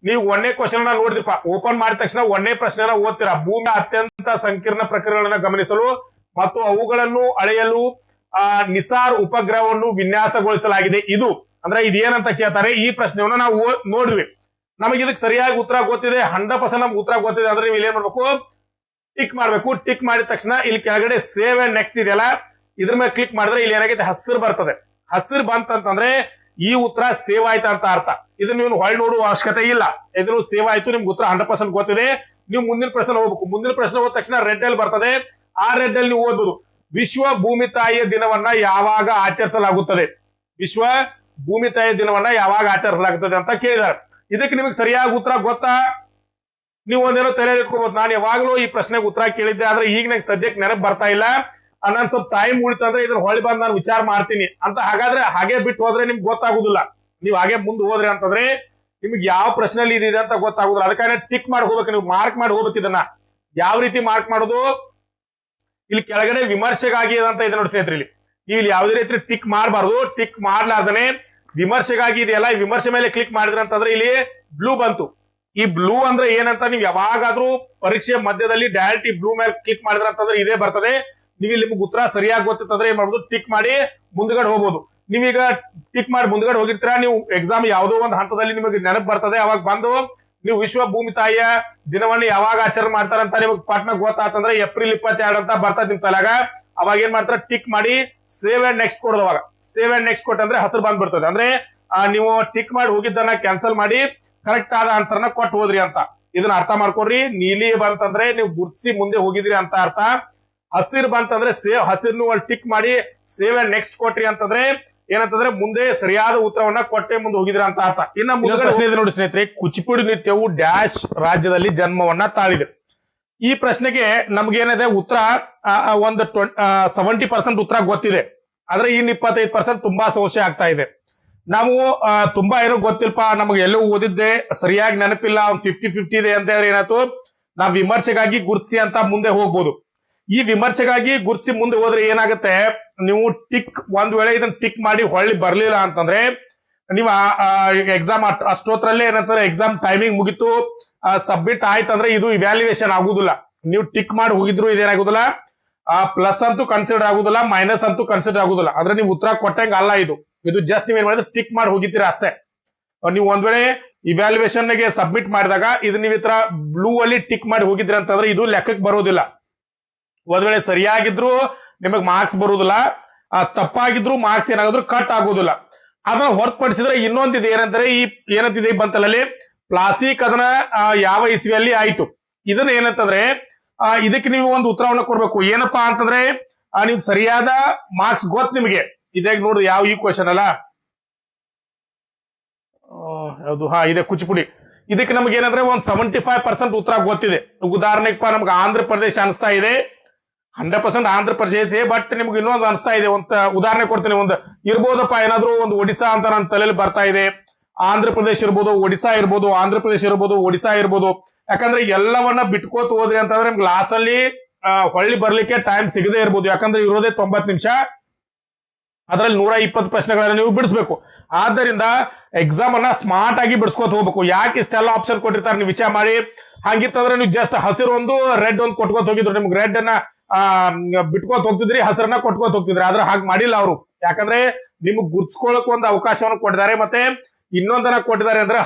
ನೀವು 1ನೇ ಕ್ವಶನ್ ನೋಡಿದ್ರಪ್ಪ, ಓಪನ್ ಮಾಡಿದ ತಕ್ಷಣ 1ನೇ ಪ್ರಶ್ನೆನ ಓದ್ತೀರಾ. ಭೂಮಿಯ ಅತ್ಯಂತ ಸಂಕೀರ್ಣ ಪ್ರಕ್ರಿಯೆಗಳನ್ನ ಗಮನಿಸಲು ಮತ್ತು ಅವುಗಳನ್ನು ಅಳೆಯಲು ನಿಸಾರ್ ಉಪಗ್ರಹವನ್ನು ವಿನ್ಯಾಸಗೊಳಿಸಲಾಗಿದೆ. ಇದು ಅಂದ್ರೆ ಇದೇನಂತ ಕೇಳ್ತಾರೆ. ಈ ಪ್ರಶ್ನೆಯನ್ನ ನಾವು ನೋಡ್ವಿ, ನಮಗೆ ಇದಕ್ಕೆ ಸರಿಯಾಗಿ ಉತ್ತರ ಗೊತ್ತಿದೆ, 100% ನಮ್ಗೆ ಉತ್ತರ ಗೊತ್ತಿದೆ ಅಂದ್ರೆ ನೀವು ಇಲ್ಲಿ ಏನ್ ಮಾಡ್ಬೇಕು, ಟಿಕ್ ಮಾಡ್ಬೇಕು. ಟಿಕ್ ಮಾಡಿದ ತಕ್ಷಣ ಇಲ್ಲಿ ಕೆಳಗಡೆ ಸೇವ್ ಅಂಡ್ ನೆಕ್ಸ್ಟ್ ಇದೆಯಲ್ಲ, ಇದ್ರ ಮೇಲೆ ಕ್ಲಿಕ್ ಮಾಡಿದ್ರೆ ಇಲ್ಲಿ ಏನಾಗೈತೆ ಹಸಿರು ಬರ್ತದೆ. ಹಸಿರು ಬಂತಂತಂದ್ರೆ ಈ ಉತ್ತರ ಸೇವ್ ಆಯ್ತಾ ಅಂತ ಅರ್ಥ. ಇದನ್ನ ನೀವು ಹೊಳ್ ನೋಡುವ ಅವಶ್ಯಕತೆ ಇಲ್ಲ. ಇದನ್ನು ಸೇವ್ ಆಯ್ತು, ನಿಮ್ಗೆ ಉತ್ತರ 100% ಗೊತ್ತಿದೆ. ನೀವು ಮುಂದಿನ ಪ್ರಶ್ನೆ ಹೋಗ್ಬೇಕು. ಮುಂದಿನ ಪ್ರಶ್ನೆ ಹೋದ ತಕ್ಷಣ ರೆಡ್ ಅಲ್ಲಿ ಬರ್ತದೆ. ಆ ರೆಡ್ ಅಲ್ಲಿ ನೀವು ಓದ್ಬೋದು ವಿಶ್ವ ಭೂಮಿ ತಾಯಿಯ ದಿನವನ್ನ ಯಾವಾಗ ಆಚರಿಸಲಾಗುತ್ತದೆ, ವಿಶ್ವ ಭೂಮಿ ತಾಯಿಯ ದಿನವನ್ನ ಯಾವಾಗ ಆಚರಿಸಲಾಗುತ್ತದೆ ಅಂತ ಕೇಳಿದಾರೆ. ಇದಕ್ಕೆ ನಿಮಗೆ ಸರಿಯಾಗಿ ಉತ್ತರ ಗೊತ್ತಾ? ನೀವು ಒಂದೇನೋ ತಲೆಯಲ್ಲಿ ಇಟ್ಕೋಬಹುದು, ನಾನು ಯಾವಾಗ್ಲೂ ಈ ಪ್ರಶ್ನೆಗೆ ಉತ್ತರ ಕೇಳಿದ್ದೆ ಆದ್ರೆ ಈಗ ನಂಗೆ ಸದ್ಯಕ್ಕೆ ನೆನಪು ಬರ್ತಾ ಇಲ್ಲ, ನಾನು ಸ್ವಲ್ಪ ಟೈಮ್ ಉಳಿತಂದ್ರೆ ಇದ್ರ ಹೊಳಿ ಬಂದ್ ನಾನು ವಿಚಾರ ಮಾಡ್ತೀನಿ ಅಂತ. ಹಾಗಾದ್ರೆ ಹಾಗೆ ಬಿಟ್ಟು ಹೋದ್ರೆ ನಿಮ್ಗೆ ಗೊತ್ತಾಗುದಿಲ್ಲ. ನೀವು ಹಾಗೆ ಮುಂದೆ ಹೋದ್ರಿ ಅಂತಂದ್ರೆ ನಿಮ್ಗೆ ಯಾವ ಪ್ರಶ್ನೆಯಲ್ಲಿ ಇದಿದೆ ಅಂತ ಗೊತ್ತಾಗುದಿಲ್ಲ. ಅದಕ್ಕಾಗಿ ಟಿಕ್ ಮಾಡಿ ಹೋಗ್ಬೇಕು, ನೀವು ಮಾರ್ಕ್ ಮಾಡಿ ಹೋಗ್ಬೇಕು. ಇದನ್ನ ಯಾವ ರೀತಿ ಮಾರ್ಕ್ ಮಾಡೋದು, ಇಲ್ಲಿ ಕೆಳಗಡೆ ವಿಮರ್ಶೆಗಾಗಿ ಅಂತ ಇದೆ ನೋಡಿ ಸ್ನೇಹಿತರೆ. ನೀವು ಇಲ್ಲಿ ಯಾವುದೇ ರೀತಿ ಟಿಕ್ ಮಾಡಬಾರ್ದು. ಟಿಕ್ ಮಾಡ್ಲಾರ್ದನೆ ವಿಮರ್ಶೆಗಾಗಿ ಇದೆಯಲ್ಲ, ಈ ವಿಮರ್ಶೆ ಮೇಲೆ ಕ್ಲಿಕ್ ಮಾಡಿದ್ರೆ ಅಂತಂದ್ರೆ ಇಲ್ಲಿ ಬ್ಲೂ ಬಂತು. ಈ ಬ್ಲೂ ಅಂದ್ರೆ ಏನಂತ ನೀವು ಯಾವಾಗಾದ್ರೂ ಪರೀಕ್ಷೆ ಮಧ್ಯದಲ್ಲಿ ಡೈರೆಕ್ಟ್ ಈ ಬ್ಲೂ ಮೇಲೆ ಕ್ಲಿಕ್ ಮಾಡಿದ್ರೆ ಅಂತಂದ್ರೆ ಇದೇ ಬರ್ತದೆ. ನೀವು ಇಲ್ಲಿ ನಿಮ್ಗೆ ಉತ್ತರ ಸರಿಯಾಗಿ ಗೊತ್ತಿತ್ತಂದ್ರೆ ಏನ್ ಮಾಡ್ಬೋದು, ಟಿಕ್ ಮಾಡಿ ಮುಂದ್ಗಡೆ ಹೋಗ್ಬೋದು. ನೀವೀಗ ಟಿಕ್ ಮಾಡಿ ಮುಂದ್ಗಡೆ ಹೋಗಿರ್ತೀರಾ, ನೀವು ಎಕ್ಸಾಮ್ ಯಾವುದೋ ಒಂದು ಹಂತದಲ್ಲಿ ನಿಮಗೆ ನೆನಪು ಬರ್ತದೆ. ಅವಾಗ ಬಂದು ನೀವು ವಿಶ್ವ ಭೂಮಿ ತಾಯಿಯ ದಿನವನ್ನು ಯಾವಾಗ ಆಚರಣೆ ಮಾಡ್ತಾರಂತ ನಿಮಗೆ ಪಾಟ್ನ ಗೊತ್ತಾತಂದ್ರೆ ಏಪ್ರಿಲ್ 22 ಅಂತ ಬರ್ತದೆ ನಿಮ್ ತಲೆಗ. ಅವಾಗ ಏನ್ ಮಾಡ್ತಾರೆ, ಟಿಕ್ ಮಾಡಿ ಸೇವ್ ಅಂಡ್ ನೆಕ್ಸ್ಟ್ ಕೊಡೋದು. ಅವಾಗ ಸೇವ್ ಅಂಡ್ ನೆಕ್ಸ್ಟ್ ಕೊಟ್ಟಂದ್ರೆ ಹಸಿರು ಬಂದ್ಬಿಡ್ತದೆ. ಅಂದ್ರೆ ನೀವು ಟಿಕ್ ಮಾಡಿ ಹೋಗಿದ್ದನ್ನ ಕ್ಯಾನ್ಸಲ್ ಮಾಡಿ ಕರೆಕ್ಟ್ ಆದ ಆನ್ಸರ್ ನ ಕೊಟ್ಟು ಹೋದ್ರಿ ಅಂತ. ಇದನ್ನ ಅರ್ಥ ಮಾಡ್ಕೊಡ್ರಿ. ನೀಲಿ ಬಂತಂದ್ರೆ ನೀವು ಗುರ್ತಿಸಿ ಮುಂದೆ ಹೋಗಿದ್ರಿ ಅಂತ ಅರ್ಥ. ಹಸಿರು ಬಂತಂದ್ರೆ ಸೇವ್, ಹಸಿರ್ನು ಅಲ್ಲಿ ಟಿಕ್ ಮಾಡಿ ಸೇವ್ ಅಂಡ್ ನೆಕ್ಸ್ಟ್ ಕೊಟ್ರಿ ಅಂತಂದ್ರೆ ಏನಂತಂದ್ರೆ ಮುಂದೆ ಸರಿಯಾದ ಉತ್ತರವನ್ನ ಕೊಟ್ಟೆ ಮುಂದೆ ಹೋಗಿದ್ರ ಅಂತ ಅರ್ಥ. ಇನ್ನ ಮುಂದೆ ನೋಡಿ ಸ್ನೇಹಿತರೆ, ಕುಚಿಪುಡಿ ನೃತ್ಯವು ಡ್ಯಾಶ್ ರಾಜ್ಯದಲ್ಲಿ ಜನ್ಮವನ್ನ ತಾಳಿದೆ. ಈ ಪ್ರಶ್ನೆಗೆ ನಮ್ಗೇನಿದೆ ಉತ್ತರ ಒಂದು 70% ಉತ್ತರ ಗೊತ್ತಿದೆ. ಆದ್ರೆ ಇನ್ 25% ತುಂಬಾ ಸಮಸ್ಯೆ ಆಗ್ತಾ ಇದೆ. ನಾವು ತುಂಬಾ ಏನೋ ಗೊತ್ತಿಲ್ಪ, ನಮ್ಗೆ ಎಲ್ಲೋ ಓದಿದ್ದೆ ಸರಿಯಾಗಿ ನೆನಪಿಲ್ಲ, ಒಂದು 50-50 ಇದೆ ಅಂತ ಹೇಳಿ ಏನಾಯ್ತು, ನಾವ್ ವಿಮರ್ಶೆಗಾಗಿ ಗುರ್ತಿಸಿ ಅಂತ ಮುಂದೆ ಹೋಗ್ಬೋದು. ಈ ವಿಮರ್ಶೆಗಾಗಿ ಗುರ್ತಿಸಿ ಮುಂದೆ ಹೋದ್ರೆ ಏನಾಗುತ್ತೆ, ನೀವು ಟಿಕ್ ಒಂದ್ ವೇಳೆ ಇದನ್ನ ಟಿಕ್ ಮಾಡಿ ಹೊಳ್ಳಿ ಬರ್ಲಿಲ್ಲ ಅಂತಂದ್ರೆ ನೀವು ಎಕ್ಸಾಮ್ ಅಷ್ಟೊತ್ತರಲ್ಲೇ ಏನಂತಾರೆ ಎಕ್ಸಾಮ್ ಟೈಮಿಂಗ್ ಮುಗಿತು, ಸಬ್ಮಿಟ್ ಆಯ್ತಂದ್ರೆ ಇದು ಇವ್ಯಾಲ್ಯೂಯೇಷನ್ ಆಗುದಿಲ್ಲ. ನೀವು ಟಿಕ್ ಮಾಡಿ ಹೋಗಿದ್ರು ಇದೇನಾಗುದಿಲ್ಲ, ಪ್ಲಸ್ ಅಂತೂ ಕನ್ಸಿಡರ್ ಆಗುದಿಲ್ಲ, ಮೈನಸ್ ಅಂತೂ ಕನ್ಸಿಡರ್ ಆಗುದಿಲ್ಲ. ಅಂದ್ರೆ ನೀವು ಉತ್ತರ ಕೊಟ್ಟಂಗ ಅಲ್ಲ ಇದು. ಇದು ಜಸ್ಟ್ ನೀವ್ ಏನ್ ಮಾಡಿದ್ರೆ ಟಿಕ್ ಮಾಡಿ ಹೋಗಿದ್ದೀರಾ ಅಷ್ಟೇ. ನೀವು ಒಂದ್ ವೇಳೆ ಇವ್ಯಾಲ್ಯೂಯೇಷನ್ ಗೆ ಸಬ್ಮಿಟ್ ಮಾಡಿದಾಗ ಇದು ನೀವು ಈ ತರ ಬ್ಲೂ ಅಲ್ಲಿ ಟಿಕ್ ಮಾಡಿ ಹೋಗಿದ್ರಿ ಅಂತಂದ್ರೆ ಇದು ಲೆಕ್ಕಕ್ಕೆ ಬರೋದಿಲ್ಲ. ಒಂದ್ ವೇಳೆ ಸರಿಯಾಗಿದ್ರು ನಿಮಗ್ ಮಾರ್ಕ್ಸ್ ಬರುದಿಲ್ಲ, ತಪ್ಪಾಗಿದ್ರು ಮಾರ್ಕ್ಸ್ ಏನಾದ್ರು ಕಟ್ ಆಗೋದಿಲ್ಲ. ಅದನ್ನ ಹೊರತುಪಡಿಸಿದ್ರೆ ಇನ್ನೊಂದಿದೆ ಏನಂದ್ರೆ ಈ ಏನಂತಿದೆ ಬಂತಲ್ಲಿ ಪ್ಲಾಸಿಕ್ ಅದನ್ನ ಯಾವ ಇಸ್ವಿಯಲ್ಲಿ ಆಯ್ತು. ಇದನ್ನ ಏನಂತಂದ್ರೆ ಇದಕ್ಕೆ ನೀವು ಒಂದು ಉತ್ತರವನ್ನ ಕೊಡ್ಬೇಕು. ಏನಪ್ಪಾ ಅಂತಂದ್ರೆ ನಿಮ್ಗೆ ಸರಿಯಾದ ಮಾರ್ಕ್ಸ್ ಗೊತ್ತು ನಿಮಗೆ. ಇದಾಗ ನೋಡ್ರಿ ಯಾವ ಈ ಕ್ವಶನ್ ಅಲ್ಲ ಯಾವುದು ಇದೆ ಕುಚಿಪುಡಿ. ಇದಕ್ಕೆ ನಮ್ಗೆ ಏನಂದ್ರೆ ಒಂದು 75% ಉತ್ತರ ಗೊತ್ತಿದೆ. ಉದಾಹರಣೆಗೆ ನಮ್ಗೆ ಆಂಧ್ರ ಪ್ರದೇಶ ಅನಿಸ್ತಾ ಇದೆ, 100% ಆಂಧ್ರ ಪ್ರದೇಶ. ಬಟ್ ನಿಮ್ಗೆ ಇನ್ನೊಂದು ಅನಿಸ್ತಾ ಇದೆ, ಒಂದು ಉದಾಹರಣೆ ಕೊಡ್ತೀನಿ. ಒಂದು ಇರ್ಬೋದಪ್ಪ ಏನಾದ್ರು ಒಂದು ಒಡಿಶಾ ಅಂತ ನನ್ನ ತಲೆಯಲ್ಲಿ ಬರ್ತಾ ಇದೆ. ಆಂಧ್ರ ಪ್ರದೇಶ ಇರ್ಬೋದು, ಒಡಿಶಾ ಇರ್ಬೋದು, ಆಂಧ್ರ ಪ್ರದೇಶ ಇರ್ಬೋದು, ಒಡಿಶಾ ಇರ್ಬೋದು. ಯಾಕಂದ್ರೆ ಎಲ್ಲವನ್ನ ಬಿಟ್ಕೋತ ಹೋದ್ರಿ ಅಂತಂದ್ರೆ ನಿಮ್ಗೆ ಲಾಸ್ಟ್ ಅಲ್ಲಿ ಹೊಳ್ಳಿ ಬರ್ಲಿಕ್ಕೆ ಟೈಮ್ ಸಿಗದೆ ಇರ್ಬೋದು. ಯಾಕಂದ್ರೆ ಇರೋದೇ 90 ನಿಮಿಷ, ಅದ್ರಲ್ಲಿ 120 ಪ್ರಶ್ನೆಗಳನ್ನ ನೀವು ಬಿಡಿಸ್ಬೇಕು. ಆದ್ದರಿಂದ ಎಕ್ಸಾಮ್ ಅನ್ನ ಸ್ಮಾರ್ಟ್ ಆಗಿ ಬಿಡಿಸ್ಕೋತ ಹೋಗ್ಬೇಕು. ಯಾಕೆ ಇಷ್ಟೆಲ್ಲ ಆಪ್ಷನ್ ಕೊಟ್ಟಿರ್ತಾರೆ ನೀವು ವಿಚಾರ ಮಾಡಿ. ಹಂಗಿತ್ತಂದ್ರೆ ನೀವು ಜಸ್ಟ್ ಹಸಿರು ಒಂದು ರೆಡ್ ಒಂದು ಕೊಟ್ಕೋತ ಹೋಗಿದ್ರು, ನಿಮ್ಗೆ ರೆಡ್ ಅನ್ನ ಬಿಟ್ಕೋತ ಹೋಗ್ತಿದ್ರಿ, ಹಸಿರನ್ನ ಕೊಟ್ಕೋತ ಹೋಗ್ತಿದ್ರಿ. ಆದ್ರೆ ಹಾಗೆ ಮಾಡಿಲ್ಲ ಅವರು. ಯಾಕಂದ್ರೆ ನಿಮ್ಗೆ ಗುರ್ಸ್ಕೊಳಕ್ ಒಂದು ಅವಕಾಶವನ್ನು ಕೊಟ್ಟಿದ್ದಾರೆ. ಮತ್ತೆ ಇನ್ನೊಂದನ್ನ ಕೊಟ್ಟಿದ್ದಾರೆ ಅಂದ್ರೆ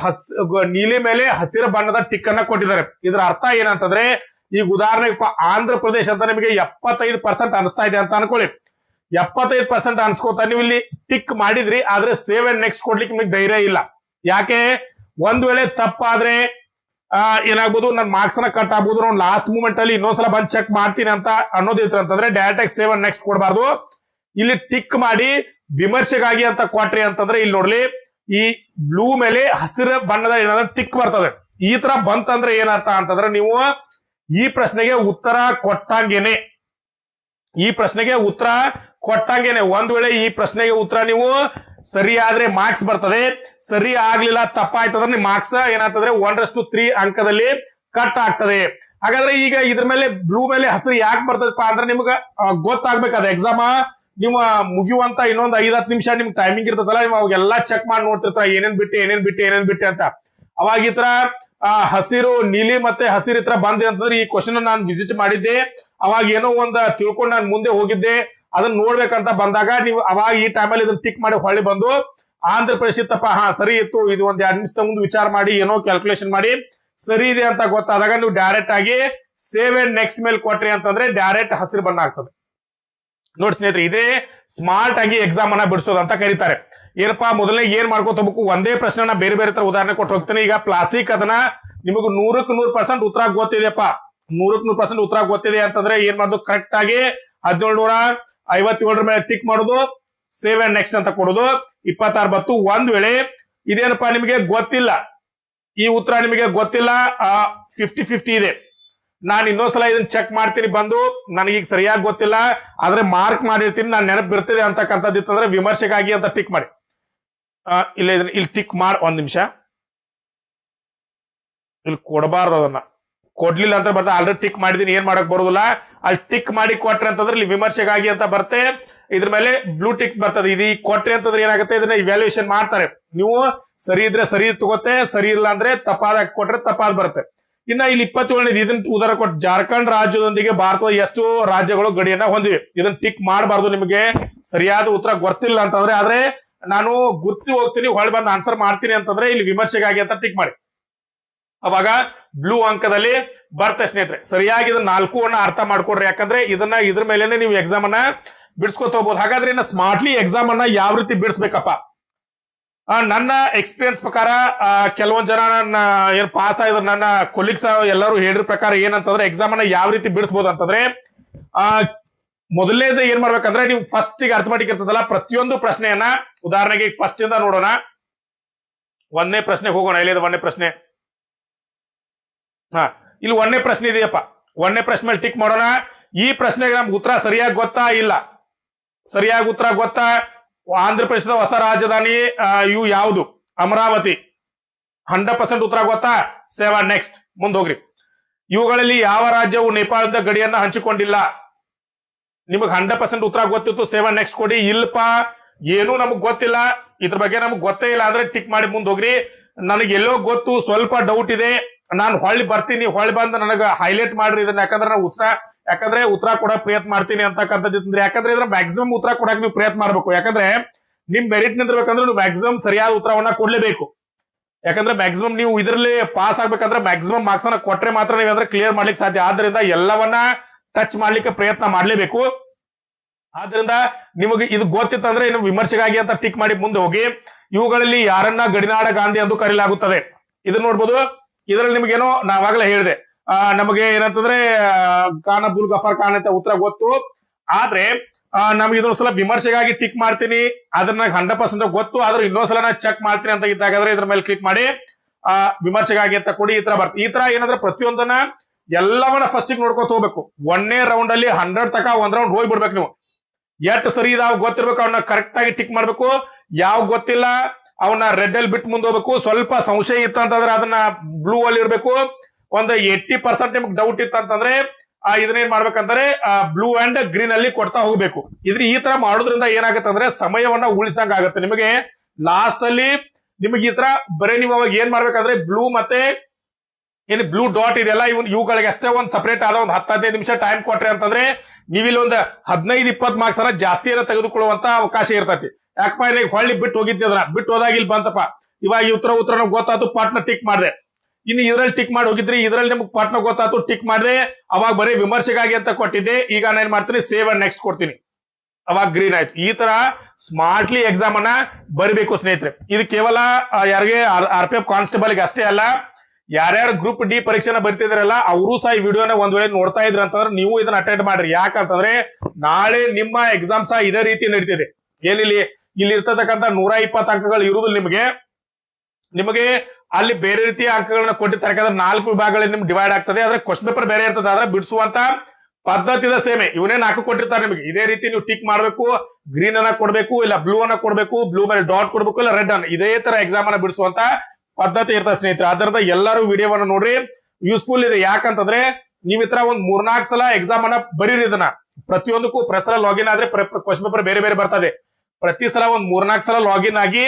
ನೀಲಿ ಮೇಲೆ ಹಸಿರು ಬಣ್ಣದ ಟಿಕ್ ಅನ್ನ ಕೊಟ್ಟಿದ್ದಾರೆ. ಇದರ ಅರ್ಥ ಏನಂತಂದ್ರೆ ಈಗ ಉದಾಹರಣೆಗೆ ಆಂಧ್ರ ಪ್ರದೇಶ ಅಂತ ನಿಮಗೆ 75% ಅನಿಸ್ತಾ ಇದೆ ಅಂತ ಅನ್ಕೊಳ್ಳಿ. 75% ಅನ್ಸ್ಕೋತಾ ನೀವು ಇಲ್ಲಿ ಟಿಕ್ ಮಾಡಿದ್ರಿ, ಆದ್ರೆ ಸೇವ್ ಅಂಡ್ ನೆಕ್ಸ್ಟ್ ಕೊಡ್ಲಿಕ್ಕೆ ನಿಮಗೆ ಧೈರ್ಯ ಇಲ್ಲ. ಯಾಕೆ? ಒಂದ್ ವೇಳೆ ತಪ್ಪಾದ್ರೆ ಏನಾಗ್ಬೋದು, ನನ್ನ ಮಾರ್ಕ್ಸ್ ನ ಕಟ್ ಆಗ್ಬೋದು. ನಾವು ಲಾಸ್ಟ್ ಮೂಮೆಂಟ್ ಅಲ್ಲಿ ಇನ್ನೊಂದ್ಸಲ ಬಂದ್ ಚೆಕ್ ಮಾಡ್ತೀನಿ ಅಂತ ಅನ್ನೋದಿತ್ತು ಅಂತಂದ್ರೆ ಡೈರೆಕ್ಟ್ ಆಗಿ ಸೇವ್ ಅಂಡ್ ನೆಕ್ಸ್ಟ್ ಕೊಡಬಾರ್ದು. ಇಲ್ಲಿ ಟಿಕ್ ಮಾಡಿ ವಿಮರ್ಶೆಗಾಗಿ ಅಂತ ಕೊಟ್ರಿ ಅಂತಂದ್ರೆ ಇಲ್ಲಿ ನೋಡ್ಲಿ ಈ ಬ್ಲೂ ಮೇಲೆ ಹಸಿರು ಬಣ್ಣದ ಏನಾದ್ರು ಟಿಕ್ ಬರ್ತದೆ. ಈ ತರ ಬಂತಂದ್ರೆ ಏನರ್ಥ ಅಂತಂದ್ರೆ ನೀವು ಈ ಪ್ರಶ್ನೆಗೆ ಉತ್ತರ ಕೊಟ್ಟಂಗೇನೆ, ಈ ಪ್ರಶ್ನೆಗೆ ಉತ್ತರ ಕೊಟ್ಟಂಗೇನೆ. ಒಂದ್ ವೇಳೆ ಈ ಪ್ರಶ್ನೆಗೆ ಉತ್ತರ ನೀವು ಸರಿ ಆದ್ರೆ ಮಾರ್ಕ್ಸ್ ಬರ್ತದೆ, ಸರಿ ಆಗ್ಲಿಲ್ಲ ತಪ್ಪಾಯ್ತಂದ್ರೆ ನಿಮ್ ಮಾರ್ಕ್ಸ್ ಏನಾಗ್ತದ್ರೆ 1/3 ಅಂಕದಲ್ಲಿ ಕಟ್ ಆಗ್ತದೆ. ಹಾಗಾದ್ರೆ ಈಗ ಇದ್ರ ಮೇಲೆ ಬ್ಲೂ ಮೇಲೆ ಹಸಿರು ಯಾಕೆ ಬರ್ತದಪ್ಪ ಅಂದ್ರೆ ನಿಮ್ಗೆ ಗೊತ್ತಾಗ್ಬೇಕಾದ ಎಕ್ಸಾಮ್ ನೀವು ಮುಗಿಯುವಂತ ಇನ್ನೊಂದು 5-10 ನಿಮಿಷ ನಿಮ್ಗೆ ಟೈಮಿಂಗ್ ಇರ್ತದಲ್ಲ, ನೀವು ಅವಾಗೆಲ್ಲ ಚೆಕ್ ಮಾಡಿ ನೋಡ್ತಿರ್ತಾರ ಏನೇನ್ ಬಿಟ್ಟೆ ಅಂತ. ಅವಾಗ ಈ ತರ ಹಸಿರು ನೀಲಿ ಮತ್ತೆ ಹಸಿರು ಈ ತರ ಬಂದೆ ಅಂತಂದ್ರೆ ಈ ಕ್ವಶನ್ ನಾನು ವಿಸಿಟ್ ಮಾಡಿದ್ದೆ. ಅವಾಗ ಏನೋ ಒಂದು ತಿಳ್ಕೊಂಡು ನಾನು ಮುಂದೆ ಹೋಗಿದ್ದೆ. ಅದನ್ನ ನೋಡ್ಬೇಕಂತ ಬಂದಾಗ ನೀವು ಅವಾಗ ಈ ಟೈಮಲ್ಲಿ ಇದನ್ನ ಟಿಕ್ ಮಾಡಿ ಹೊಳ್ಳಿ ಬಂದು ಆಂಧ್ರ ಪ್ರದೇಶ ಇತ್ತಪ್ಪ, ಸರಿ ಇತ್ತು, ಇದು ಒಂದ್ 2 ನಿಮಿಷ ಮುಂದೆ ವಿಚಾರ ಮಾಡಿ ಏನೋ ಕ್ಯಾಲ್ಕುಲೇಷನ್ ಮಾಡಿ ಸರಿ ಇದೆ ಅಂತ ಗೊತ್ತಾದಾಗ ನೀವು ಡೈರೆಕ್ಟ್ ಆಗಿ ಸೇವ್ ಅಂಡ್ ನೆಕ್ಸ್ಟ್ ಮೇಲೆ ಕೊಟ್ರಿ ಅಂತಂದ್ರೆ ಡೈರೆಕ್ಟ್ ಹಸಿರು ಬಣ್ಣ ಆಗ್ತದೆ. ನೋಡಿ ಸ್ನೇಹಿತರೆ, ಇದೇ ಸ್ಮಾರ್ಟ್ ಆಗಿ ಎಕ್ಸಾಮ್ ಅನ್ನ ಬಿಡಿಸೋದು ಅಂತ ಕರೀತಾರೆ. ಏನಪ್ಪಾ ಮೊದಲನೇ ಏನ್ ಮಾಡ್ಕೋತ ಹೋಗ್ಬೇಕು, ಒಂದೇ ಪ್ರಶ್ನೆನ ಬೇರೆ ಬೇರೆ ತರ ಉದಾಹರಣೆ ಕೊಟ್ಟು ಹೋಗ್ತೀನಿ. ಈಗ ಪ್ಲಾಸ್ಟಿಕ್ ಅದನ್ನ ನಿಮಗ್ 100% ಉತ್ತರ ಗೊತ್ತಿದೆಯಪ್ಪ, 100% ಉತ್ತರ ಗೊತ್ತಿದೆ ಅಂತಂದ್ರೆ ಏನ್ ಮಾಡೋದು, ಕರೆಕ್ಟ್ ಆಗಿ 1757 ಮೇಲೆ ಟಿಕ್ ಮಾಡೋದು, ಸೇವ್ ಅಂಡ್ ನೆಕ್ಸ್ಟ್ ಅಂತ ಕೊಡೋದು. 26 ಬತ್ತು. ಒಂದ್ ವೇಳೆ ಇದೇನಪ್ಪಾ ನಿಮಗೆ ಗೊತ್ತಿಲ್ಲ, ಈ ಉತ್ತರ ನಿಮಗೆ ಗೊತ್ತಿಲ್ಲ, 50-50 ಇದೆ, ನಾನು ಇನ್ನೊಂದ್ಸಲ ಇದನ್ನ ಚೆಕ್ ಮಾಡ್ತೀನಿ ಬಂದು, ನನಗೀಗ ಸರಿಯಾಗಿ ಗೊತ್ತಿಲ್ಲ ಆದ್ರೆ ಮಾರ್ಕ್ ಮಾಡಿರ್ತೀನಿ, ನಾನು ನೆನಪು ಬಿರ್ತಿದೆ ಅಂತಕ್ಕಂಥದ್ದು ಇತ್ತಂದ್ರೆ ವಿಮರ್ಶೆಗಾಗಿ ಅಂತ ಟಿಕ್ ಮಾಡಿ. ಇಲ್ಲ ಇದನ್ನ ಇಲ್ಲಿ ಟಿಕ್ ಮಾಡಿ, ಒಂದ್ ನಿಮಿಷ, ಇಲ್ಲಿ ಕೊಡಬಾರ್ದು, ಅದನ್ನ ಕೊಡ್ಲಿಲ್ಲ ಅಂತ ಬರ್ತದೆ. ಆಲ್ರೆಡಿ ಟಿಕ್ ಮಾಡಿದೀನಿ, ಏನ್ ಮಾಡಕ್ ಬರೋದಿಲ್ಲ. ಅಲ್ಲಿ ಟಿಕ್ ಮಾಡಿ ಕೊಟ್ರೆ ಅಂತಂದ್ರೆ ಇಲ್ಲಿ ವಿಮರ್ಶೆಗಾಗಿ ಅಂತ ಬರುತ್ತೆ, ಇದ್ರ ಮೇಲೆ ಬ್ಲೂ ಟಿಕ್ ಬರ್ತದೆ. ಇದು ಕೊಟ್ರಿ ಅಂತಂದ್ರೆ ಏನಾಗುತ್ತೆ, ಇದನ್ನ ಇವ್ಯಾಲ್ಯೂಯೇಷನ್ ಮಾಡ್ತಾರೆ. ನೀವು ಸರಿ ಇದ್ರೆ ಸರಿ ತಗೋತೆ, ಸರಿ ಇಲ್ಲ ಅಂದ್ರೆ ತಪ್ಪಾದ ಕೊಟ್ರೆ ತಪ್ಪಾದ್ ಬರುತ್ತೆ. ಇನ್ನ ಇಲ್ಲಿ 27 ಇದನ್ನ ಉದಾಹರಣೆ ಕೊಟ್ಟು, ಜಾರ್ಖಂಡ್ ರಾಜ್ಯದೊಂದಿಗೆ ಭಾರತದ ಎಷ್ಟು ರಾಜ್ಯಗಳು ಗಡಿಯನ್ನ ಹೊಂದಿವೆ. ಇದನ್ನ ಟಿಕ್ ಮಾಡಬಾರ್ದು, ನಿಮಗೆ ಸರಿಯಾದ ಉತ್ತರ ಗೊತ್ತಿಲ್ಲ ಅಂತಂದ್ರೆ. ಆದ್ರೆ ನಾನು ಗುರ್ತಿಸಿ ಹೋಗ್ತೀನಿ, ಹೊಳ್ ಬಂದು ಆನ್ಸರ್ ಮಾಡ್ತೀನಿ ಅಂತಂದ್ರೆ ಇಲ್ಲಿ ವಿಮರ್ಶೆಗಾಗಿ ಅಂತ ಟಿಕ್ ಮಾಡಿ, ಅವಾಗ ಬ್ಲೂ ಅಂಕದಲ್ಲಿ ಬರ್ತದೆ. ಸ್ನೇಹಿತರೆ, ಸರಿಯಾಗಿ ಇದನ್ನ 4 ಅರ್ಥ ಮಾಡ್ಕೊಡ್ರಿ. ಯಾಕಂದ್ರೆ ಇದನ್ನ ಇದ್ರ ಮೇಲೆನೆ ನೀವು ಎಕ್ಸಾಮ್ ಅನ್ನ ಬಿಡಿಸ್ಕೊತ ಹೋಗ್ಬೋದು. ಹಾಗಾದ್ರೆ ಇನ್ನ ಸ್ಮಾರ್ಟ್ಲಿ ಎಕ್ಸಾಮ್ ಅನ್ನ ಯಾವ ರೀತಿ ಬಿಡಿಸ್ಬೇಕಪ್ಪ, ನನ್ನ ಎಕ್ಸ್ಪೀರಿಯನ್ಸ್ ಪ್ರಕಾರ ಕೆಲವೊಂದ್ ಜನ ನನ್ನ ಏನ್ ಪಾಸ್ ಆಗಿದ್ರು, ನನ್ನ ಕೊಲೀಗ್ಸ್ ಎಲ್ಲರೂ ಹೇಳಿದ್ರ ಪ್ರಕಾರ ಏನಂತಂದ್ರೆ ಎಕ್ಸಾಮ್ ಅನ್ನ ಯಾವ ರೀತಿ ಬಿಡಿಸಬಹುದು ಅಂತಂದ್ರೆ, ಮೊದಲನೇದು ಏನ್ ಮಾಡ್ಬೇಕಂದ್ರೆ ನೀವು ಫಸ್ಟ್ ಗೆ ಅರ್ಥಮೆಟಿಕ್ ಇರ್ತದಲ್ಲ, ಪ್ರತಿಯೊಂದು ಪ್ರಶ್ನೆಯನ್ನ ಉದಾಹರಣೆಗೆ ಫಸ್ಟ್ ಇಂದ ನೋಡೋಣ. 1ನೇ ಪ್ರಶ್ನೆಗೆ ಹೋಗೋಣ. ಎಲ್ಲಿದೆ 1ನೇ ಪ್ರಶ್ನೆ? ಇಲ್ಲಿ 1ನೇ ಪ್ರಶ್ನೆ ಇದೆಯಪ್ಪ. 1ನೇ ಪ್ರಶ್ನೆ ಮೇಲೆ ಟಿಕ್ ಮಾಡೋಣ. ಈ ಪ್ರಶ್ನೆಗೆ ನಮ್ಗೆ ಉತ್ತರ ಸರಿಯಾಗಿ ಗೊತ್ತಾ ಇಲ್ಲ? ಸರಿಯಾಗಿ ಉತ್ತರ ಗೊತ್ತಾ? ಆಂಧ್ರ ಪ್ರದೇಶದ ಹೊಸ ರಾಜಧಾನಿ ಇವು ಯಾವುದು? ಅಮರಾವತಿ. 100% ಉತ್ತರ ಗೊತ್ತಾ? ಸೇವ್ ನೆಕ್ಸ್ಟ್, ಮುಂದೆ ಹೋಗ್ರಿ. ಇವುಗಳಲ್ಲಿ ಯಾವ ರಾಜ್ಯವು ನೇಪಾಳದ ಗಡಿಯನ್ನ ಹಂಚಿಕೊಂಡಿಲ್ಲ? ನಿಮಗ್ 100% ಉತ್ತರ ಗೊತ್ತಿತ್ತು, ಸೇವ್ ನೆಕ್ಸ್ಟ್ ಕೊಡಿ. ಇಲ್ಪ ಏನು ನಮಗ್ ಗೊತ್ತಿಲ್ಲ, ಇದ್ರ ಬಗ್ಗೆ ನಮಗ್ ಗೊತ್ತೇ ಇಲ್ಲ ಅಂದ್ರೆ ಟಿಕ್ ಮಾಡಿ ಮುಂದೆ ಹೋಗ್ರಿ. ನನಗೆ ಎಲ್ಲೋ ಗೊತ್ತು, ಸ್ವಲ್ಪ ಡೌಟ್ ಇದೆ, ನಾನು ಹೊಳ್ಳಿ ಬರ್ತೀನಿ, ಹೊಳ್ಳಿ ಬಂದು ನನಗೆ ಹೈಲೈಟ್ ಮಾಡ್ರಿ ಇದನ್ನ. ಯಾಕಂದ್ರೆ ನಾವು ಉತ್ತರ ಕೊಡಕ್ ಪ್ರಯತ್ನ ಮಾಡ್ತೀನಿ ಅಂತಕ್ಕಂಥದ್ದು. ಯಾಕಂದ್ರೆ ಇದ್ರ ಮ್ಯಾಕ್ಸಿಮಮ್ ಉತ್ತರ ಕೊಡಕ್ ನೀವು ಪ್ರಯತ್ನ ಮಾಡ್ಬೇಕು. ಯಾಕಂದ್ರೆ ನಿಮ್ ಮೆರಿಟ್ ನಿಂದಿರ್ಬೇಕಂದ್ರೆ ನೀವು ಮ್ಯಾಕ್ಸಿಮಮ್ ಸರಿಯಾದ ಉತ್ತರವನ್ನ ಕೊಡ್ಲೇಬೇಕು. ಯಾಕಂದ್ರೆ ಮ್ಯಾಕ್ಸಿಮಮ್ ನೀವು ಇದರಲ್ಲಿ ಪಾಸ್ ಆಗ್ಬೇಕಂದ್ರೆ ಮ್ಯಾಕ್ಸಿಮಮ್ ಮಾರ್ಕ್ಸ್ ಅನ್ನ ಕೊಟ್ರೆ ಮಾತ್ರ ನೀವು ಕ್ಲಿಯರ್ ಮಾಡ್ಲಿಕ್ಕೆ ಸಾಧ್ಯ. ಆದ್ರಿಂದ ಎಲ್ಲವನ್ನ ಟಚ್ ಮಾಡ್ಲಿಕ್ಕೆ ಪ್ರಯತ್ನ ಮಾಡ್ಲೇಬೇಕು. ಆದ್ರಿಂದ ನಿಮಗೆ ಇದು ಗೊತ್ತಿತ್ತಂದ್ರೆ ಇನ್ನು ವಿಮರ್ಶೆಗಾಗಿ ಅಂತ ಟಿಕ್ ಮಾಡಿ ಮುಂದೆ ಹೋಗಿ. ಇವುಗಳಲ್ಲಿ ಯಾರನ್ನ ಗಡಿನಾಡ ಗಾಂಧಿ ಎಂದು ಕರೆಯಲಾಗುತ್ತದೆ? ಇದನ್ನ ನೋಡ್ಬೋದು. ಇದರಲ್ಲಿ ನಿಮ್ಗೇನೋ ನಾವಾಗಲೇ ಹೇಳಿದೆ, ನಮಗೆ ಏನಂತಂದ್ರೆ ಖಾನ್ ಅಬ್ದುಲ್ ಗಫಾರ್ ಖಾನ್ ಅಂತ ಉತ್ತರ ಗೊತ್ತು. ಆದ್ರೆ ನಮ್ಗೆ ಇದೊಂದ್ಸಲ ವಿಮರ್ಶೆಗಾಗಿ ಟಿಕ್ ಮಾಡ್ತೀನಿ, ಅದನ್ನ 100% ಗೊತ್ತು, ಆದ್ರೆ ಇನ್ನೊಂದ್ಸಲ ನಾನು ಚೆಕ್ ಮಾಡ್ತೀನಿ ಅಂತ ಇದ್ದಾಗಾದ್ರೆ ಇದ್ರ ಮೇಲೆ ಕ್ಲಿಕ್ ಮಾಡಿ ವಿಮರ್ಶೆಗಾಗಿ ಅಂತ ಕೊಡಿ. ಈ ತರ ಬರ್ತದೆ. ಈ ತರ ಏನಂದ್ರೆ ಪ್ರತಿಯೊಂದನ್ನ ಎಲ್ಲವನ್ನ ಫಸ್ಟ್ ನೋಡ್ಕೊತ ಹೋಗ್ಬೇಕು. 1ನೇ ರೌಂಡ್ ಅಲ್ಲಿ 100 ತಕ 1 ರೌಂಡ್ ಹೋಗಿ ಬಿಡ್ಬೇಕು. ನೀವು ಎಷ್ಟು ಸರಿ ಇದಾವ್ ಗೊತ್ತಿರ್ಬೇಕು, ಅವನ್ನ ಕರೆಕ್ಟ್ ಆಗಿ ಟಿಕ್ ಮಾಡ್ಬೇಕು. ಯಾವ ಗೊತ್ತಿಲ್ಲ ಅವನ್ನ ರೆಡ್ ಅಲ್ಲಿ ಬಿಟ್ಟು ಮುಂದೆ ಹೋಗ್ಬೇಕು. ಸ್ವಲ್ಪ ಸಂಶಯ ಇತ್ತು ಅಂತಂದ್ರೆ ಅದನ್ನ ಬ್ಲೂ ಅಲ್ಲಿ ಇರ್ಬೇಕು. ಒಂದು 80% ನಿಮ್ಗೆ ಡೌಟ್ ಇತ್ತು ಅಂತಂದ್ರೆ ಇದನ್ನೇನ್ ಮಾಡ್ಬೇಕಂದ್ರೆ ಬ್ಲೂ ಅಂಡ್ ಗ್ರೀನ್ ಅಲ್ಲಿ ಕೊಡ್ತಾ ಹೋಗ್ಬೇಕು. ಈ ತರ ಮಾಡೋದ್ರಿಂದ ಏನಾಗುತ್ತೆ ಅಂದ್ರೆ ಸಮಯವನ್ನ ಉಳಿಸಂಗ ಆಗುತ್ತೆ ನಿಮಗೆ. ಲಾಸ್ಟ್ ಅಲ್ಲಿ ನಿಮಗೆ ಈ ತರ ಬರೀ ನೀವು ಅವಾಗ ಏನ್ ಮಾಡ್ಬೇಕಂದ್ರೆ ಬ್ಲೂ ಮತ್ತೆ ಏನು ಬ್ಲೂ ಡಾಟ್ ಇದೆಯಲ್ಲ ಇವುಗಳಿಗೆ ಅಷ್ಟೇ ಒಂದು ಸಪರೇಟ್ ಆದ ಒಂದು 10-15 ನಿಮಿಷ ಟೈಮ್ ಕೊಟ್ರಿ ಅಂತಂದ್ರೆ ನೀವಿಲ್ಲಿ ಒಂದು 15-20 ಮಾರ್ಕ್ಸ್ ಅನ್ನ ಜಾಸ್ತಿಯನ್ನ ತೆಗೆದುಕೊಳ್ಳುವಂತ ಅವಕಾಶ ಇರ್ತೈತಿ. ಯಾಕಪ್ಪ ಈಗ ಹೊಳ್ಳಿ ಬಿಟ್ಟು ಹೋಗಿದ್ನಿ ಅದನ್ನ ಬಿಟ್ಟು ಹೋದಾಗ ಇಲ್ಲಿ ಬಂತಪ್ಪ, ಇವಾಗ ಈ ಉತ್ತರ ಗೊತ್ತಾಯ್ತು, ಪಾಟ್ನ ಟಿಕ್ ಮಾಡಿದೆ. ಇನ್ನು ಇದ್ರಲ್ಲಿ ಟಿಕ್ ಮಾಡಿ ಹೋಗಿದ್ರಿ, ಇದ್ರಲ್ಲಿ ನಿಮ್ಗೆ ಪಾಟ್ನ ಗೊತ್ತಾಯ್ತು, ಟಿಕ್ ಮಾಡಿದೆ. ಅವಾಗ ಬರೀ ವಿಮರ್ಶೆಗಾಗಿ ಅಂತ ಕೊಟ್ಟಿದ್ದೆ, ಈಗ ನಾನು ಏನ್ ಮಾಡ್ತೀನಿ ಸೇವ್ ಅಂಡ್ ನೆಕ್ಸ್ಟ್ ಕೊಡ್ತೀನಿ, ಅವಾಗ ಗ್ರೀನ್ ಆಯ್ತು. ಈ ತರ ಸ್ಮಾರ್ಟ್ಲಿ ಎಕ್ಸಾಮ್ ಅನ್ನ ಬರಿಬೇಕು ಸ್ನೇಹಿತರೆ. ಇದು ಕೇವಲ ಯಾರಿಗೆ RPF ಕಾನ್ಸ್ಟೇಬಲ್ ಗೆ ಅಷ್ಟೇ ಅಲ್ಲ, ಯಾರ್ಯಾರು ಗ್ರೂಪ್ ಡಿ ಪರೀಕ್ಷೆನ ಬರಿತಿದ್ರಲ್ಲ ಅವರು ಸಹ ಈ ವಿಡಿಯೋನ ಒಂದ್ ವೇಳೆ ನೋಡ್ತಾ ಇದ್ರ ಅಂತಂದ್ರೆ ನೀವು ಇದನ್ನ ಅಟೆಂಡ್ ಮಾಡ್ರಿ. ಯಾಕಂತಂದ್ರೆ ನಾಳೆ ನಿಮ್ಮ ಎಕ್ಸಾಮ್ ಸಹ ಇದೇ ರೀತಿ ನಡೀತಿದೆ. ಏನಿಲ್ಲಿ ಇಲ್ಲಿ ಇರ್ತಕ್ಕಂಥ 120 ಅಂಕಗಳು ಇರುವುದಿಲ್ಲ ನಿಮಗೆ ಅಲ್ಲಿ ಬೇರೆ ರೀತಿಯ ಅಂಕಗಳನ್ನ ಕೊಟ್ಟಿರ್ತಾರೆ. ಯಾಕಂದ್ರೆ 4 ವಿಭಾಗಗಳಲ್ಲಿ ನಿಮ್ಗೆ ಡಿವೈಡ್ ಆಗ್ತದೆ. ಆದ್ರೆ ಕ್ವಶನ್ ಪೇಪರ್ ಬೇರೆ ಇರ್ತದೆ. ಆದ್ರೆ ಬಿಡಿಸುವಂತ ಪದ್ಧತಿದ ಸೇಮೆ. ಇವನೇ 4 ಕೊಟ್ಟಿರ್ತಾರೆ ನಿಮಗೆ. ಇದೇ ರೀತಿ ನೀವು ಟಿಕ್ ಮಾಡ್ಬೇಕು. ಗ್ರೀನ್ ಅನ್ನ ಕೊಡ್ಬೇಕು, ಇಲ್ಲ ಬ್ಲೂ ಅನ್ನ ಕೊಡ್ಬೇಕು, ಬ್ಲೂ ಮೇಲೆ ಡಾಟ್ ಕೊಡ್ಬೇಕು, ಇಲ್ಲ ರೆಡ್ ಅನ್ನ. ಇದೇ ತರ ಎಕ್ಸಾಮ್ ಅನ್ನ ಬಿಡಿಸುವಂತ ಪದ್ಧತಿ ಇರ್ತದೆ ಸ್ನೇಹಿತರೆ. ಅದರಿಂದ ಎಲ್ಲರೂ ವಿಡಿಯೋವನ್ನ ನೋಡ್ರಿ, ಯೂಸ್ಫುಲ್ ಇದೆ. ಯಾಕಂತಂದ್ರೆ ನೀವ್ ಈ ತರ ಒಂದ್ 3-4 ಸಲ ಎಕ್ಸಾಮ್ ಅನ್ನ ಬರೀರಿ. ಇದನ್ನ ಪ್ರತಿಯೊಂದಕ್ಕೂ ಸಲ ಲಾಗಿನ್ ಆದ್ರೆ ಕ್ವಶನ್ ಪೇಪರ್ ಬೇರೆ ಬೇರೆ ಬರ್ತದೆ. ಪ್ರತಿ ಸಲ ಒಂದ್ 3-4 ಸಲ ಲಾಗಿನ್ ಆಗಿ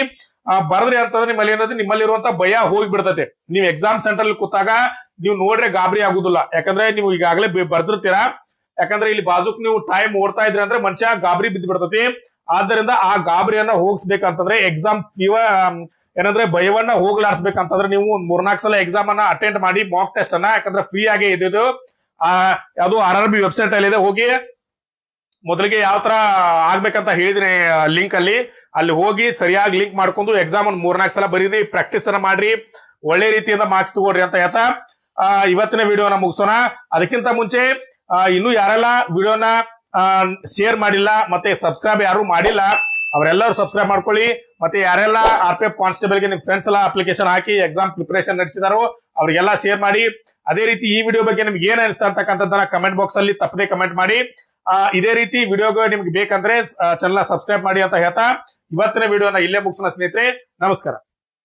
ಬರ್ದ್ರಿ ಅಂತಂದ್ರೆ ನಿಮ್ಮಲ್ಲಿ ಏನಾದ್ರೆ ನಿಮ್ಮಲ್ಲಿರುವಂತ ಭಯ ಹೋಗಿ ಬಿಡ್ತದೆ. ನೀವು ಎಕ್ಸಾಮ್ ಸೆಂಟರ್ ಅಲ್ಲಿ ಕೂತಾಗ ನೀವು ನೋಡ್ರೆ ಗಾಬರಿ ಆಗುದಿಲ್ಲ. ಯಾಕಂದ್ರೆ ನೀವು ಈಗಾಗಲೇ ಬರ್ದಿರ್ತೀರಾ. ಯಾಕಂದ್ರೆ ಇಲ್ಲಿ ಬಾಜುಕ್ ನೀವು ಟೈಮ್ ಓಡ್ತಾ ಇದ್ರಿ ಅಂದ್ರೆ ಮನುಷ್ಯ ಗಾಬರಿ ಬಿದ್ದು ಬಿಡ್ತತಿ. ಆದ್ದರಿಂದ ಆ ಗಾಬರಿಯನ್ನ ಹೋಗಿಸ್ಬೇಕಂತಂದ್ರೆ ಎಕ್ಸಾಮ್ ಏನಂದ್ರೆ ಭಯವನ್ನ ಹೋಗ್ಲಾಡ್ಸ್ಬೇಕಂತಂದ್ರೆ ನೀವು 3-4 ಸಲ ಎಕ್ಸಾಮ್ ಅನ್ನ ಅಟೆಂಡ್ ಮಾಡಿ ಮಾಕ್ ಟೆಸ್ಟ್ ಅನ್ನ. ಯಾಕಂದ್ರೆ ಫ್ರೀ ಆಗಿ ಇದು ಅದು RRB ವೆಬ್ಸೈಟ್ ಅಲ್ಲಿ ಇದೆ. ಹೋಗಿ ಮೊದಲಿಗೆ ಯಾವ ತರ ಆಗ್ಬೇಕಂತ ಹೇಳಿದ್ರೆ ಲಿಂಕ್ ಅಲ್ಲಿ ಹೋಗಿ ಸರಿಯಾಗಿ ಲಿಂಕ್ ಮಾಡ್ಕೊಂಡು ಎಕ್ಸಾಮ್ ಅನ್ನು 3-4 ಸಲ ಬರೀರಿ, ಪ್ರಾಕ್ಟೀಸ್ ಅನ್ನ ಮಾಡ್ರಿ, ಒಳ್ಳೆ ರೀತಿಯಿಂದ ಮಾರ್ಕ್ಸ್ ತಗೊಳ್ರಿ ಅಂತ ಹೇಳ್ತಾ ಇವತ್ತಿನ ವಿಡಿಯೋನ ಮುಗಿಸೋಣ. ಅದಕ್ಕಿಂತ ಮುಂಚೆ ಇನ್ನು ಯಾರೆಲ್ಲ ವಿಡಿಯೋನ ಶೇರ್ ಮಾಡಿಲ್ಲ ಮತ್ತೆ ಸಬ್ಸ್ಕ್ರೈಬ್ ಯಾರು ಮಾಡಿಲ್ಲ ಅವರೆಲ್ಲರೂ ಸಬ್ಸ್ಕ್ರೈಬ್ ಮಾಡ್ಕೊಳ್ಳಿ. ಮತ್ತೆ ಯಾರೆಲ್ಲ RPF ಕಾನ್ಸ್ಟೇಬಲ್ ಗೆ ನಿಮ್ ಫ್ರೆಂಡ್ಸ್ ಎಲ್ಲ ಅಪ್ಲಿಕೇಶನ್ ಹಾಕಿ ಎಕ್ಸಾಮ್ ಪ್ರಿಪರೇಷನ್ ನಡೆಸಿದಾರೋ ಅವ್ರಿಗೆಲ್ಲ ಶೇರ್ ಮಾಡಿ. ಅದೇ ರೀತಿ ಈ ವಿಡಿಯೋ ಬಗ್ಗೆ ನಿಮ್ಗೆ ಏನ್ ಅನಿಸ್ತಾ ಅಂತಕ್ಕಂಥದ್ದನ್ನ ಕಮೆಂಟ್ ಬಾಕ್ಸ್ ಅಲ್ಲಿ ತಪ್ಪದೆ ಕಮೆಂಟ್ ಮಾಡಿ. ಇದೇ ರೀತಿ ವಿಡಿಯೋಗೆ ನಿಮ್ಗೆ ಬೇಕಂದ್ರೆ ಚಾನಲ್ ಸಬ್ಸ್ಕ್ರೈಬ್ ಮಾಡಿ ಅಂತ ಹೇಳ್ತಾ ಇವತ್ತಿನ ವಿಡಿಯೋನ ಇಲ್ಲೇ ಮುಗಿಸೋಣ ಸ್ನೇಹಿತರೆ. ನಮಸ್ಕಾರ.